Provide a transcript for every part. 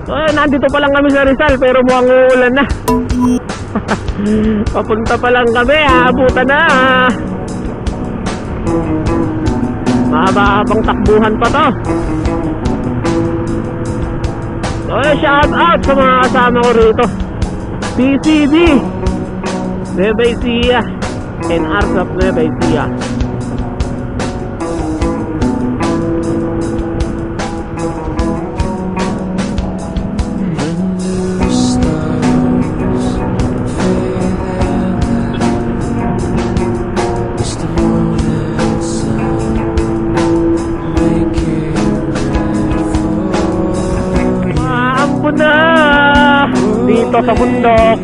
So nandito pa lang kami sa Rizal pero mukhang uulan na. Papunta pa lang kami, aabutan na. Mahaba-habang takbuhan pa to. So shout out sa mga kasama ko rito. PCB Nueva Ecija and rsap Nueva Ecija. Dito sa bundok.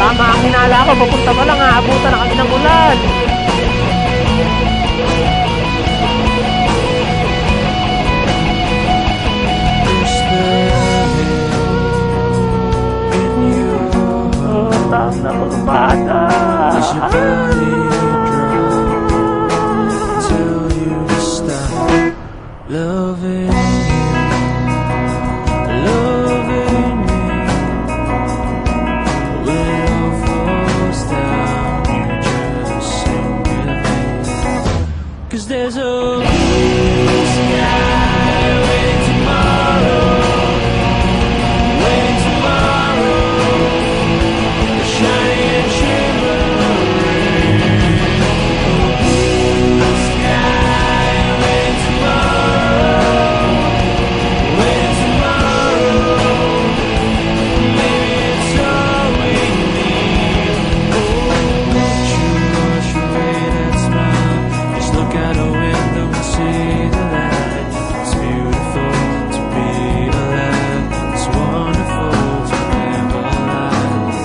Tama ang hinala ko, papunta pa lang, aabutan na kami ng ulan. Oh, tama na kurbada. Loving you, when it all falls down, you just sing with me. 'Cause there's a blue sky waiting tomorrow, waiting tomorrow, shining and shimmering. Blue sky waiting tomorrow, waiting tomorrow. Maybe it's all we need. Oh, won't you wash away that smile? Just look out a window and see the light. It's beautiful to be alive. It's wonderful to live a life.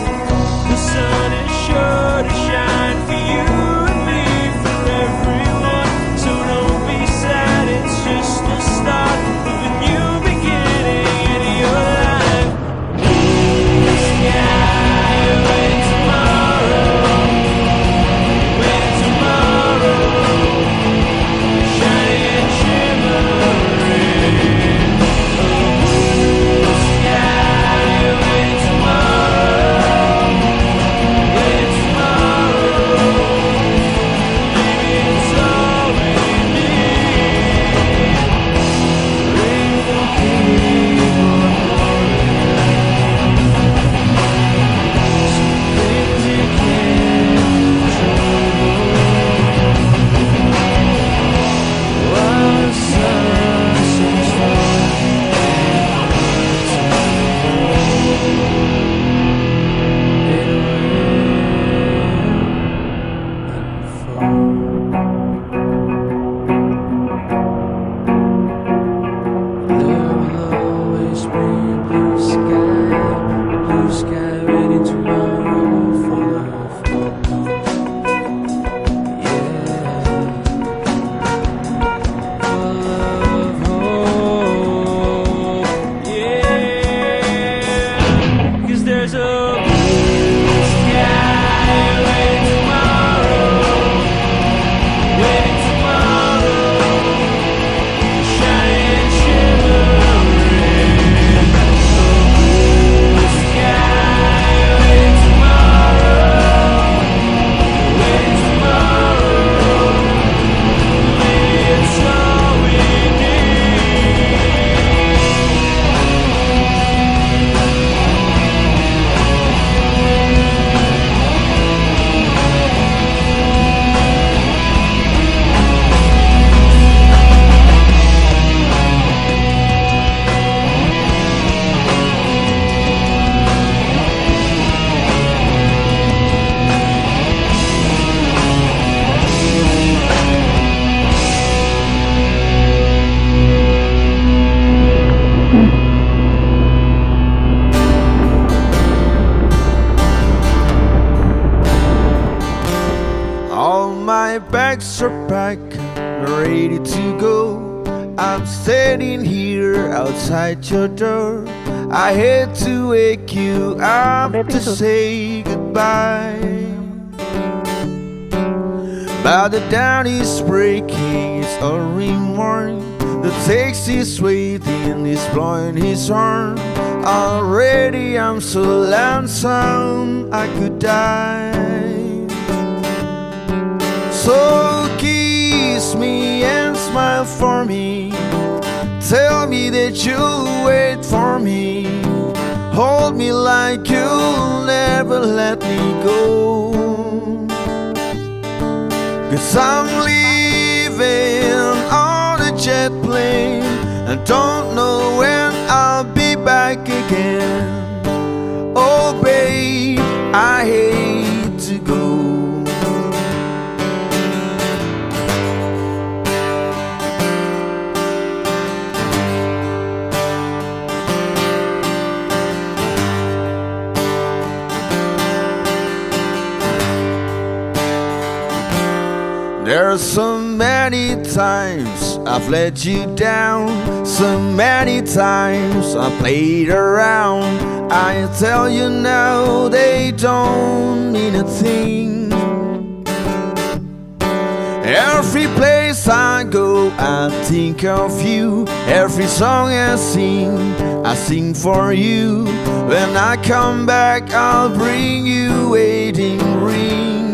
The sun is sure to shine for you and me, for everyone. So don't be sad, it's just the start of a new beginning in your life. Blue sky, wait tomorrow, wait tomorrow, shining and shimmering. Blue sky, wait tomorrow, wait tomorrow. Maybe it's all we need. Rain will keep on pouring. Some things you can't control. While the sun seems far and hard to hold, it will unfold. There will always be blue sky waiting tomorrow for love. Yeah, for love, hope. Yeah, 'cause there's a blue sky waiting tomorrow, waiting tomorrow, shining and shimmering. Blue sky waiting tomorrow, waiting tomorrow. Maybe it's all we need. All my bags are packed, ready to go. I'm standing here outside your door. I hate to wake you up to say goodbye, but the dawn is breaking, it's early morning. The taxi is waiting, he's blowing his horn. Already I'm so lonesome I could die. So kiss me and smile for me, tell me that you'll wait for me, hold me like you'll never let me go. 'Cause I'm leaving on a jet plane, I don't know when I'll be back again. Oh babe, I hate to go. There are so many times I've let you down, so many times I played around. I tell you now they don't mean a thing. Every place I go I think of you, every song I sing for you. When I come back I'll bring you wedding ring.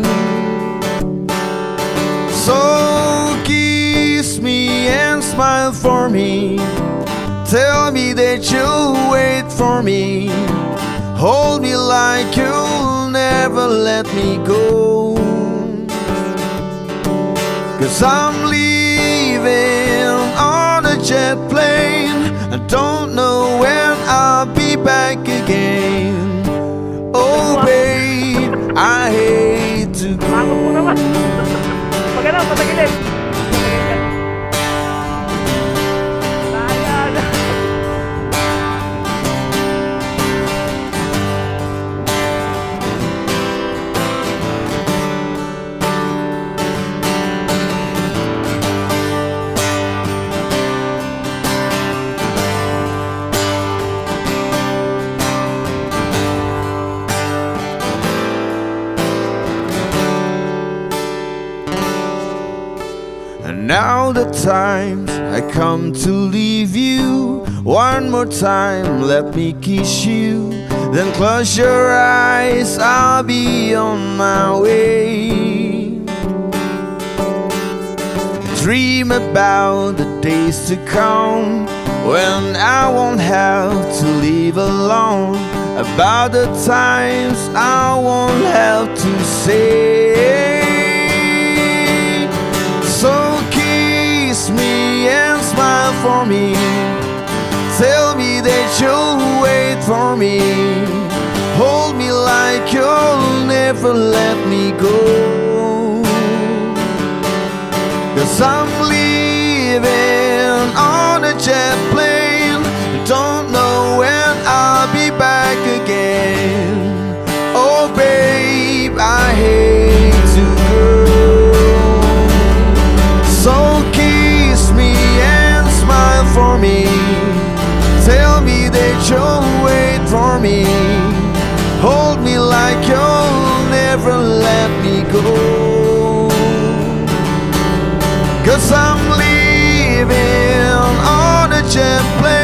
So kiss me and smile for me, tell me that you'll wait for me, hold me like you'll never let me go. 'Cause I'm leaving on a jet plane, I don't know when I'll be back again. Oh babe, I hate to Pangit mo go. naman. Pag ano, patagilid. Ayan. And now the times I come to leave you, one more time let me kiss you, then close your eyes, I'll be on my way. Dream about the days to come, when I won't have to live alone, about the times I won't have to say. So kiss me and smile for me, tell me that you'll wait for me, hold me like you'll never let me go. 'Cause I'm leaving on a jet plane, don't know when I'll be back again. Oh babe, I hate to go. So kiss me and smile for me, tell me that you'll wait for me, hold me like you'll never let me go. 'Cause I'm leaving on a jet plane,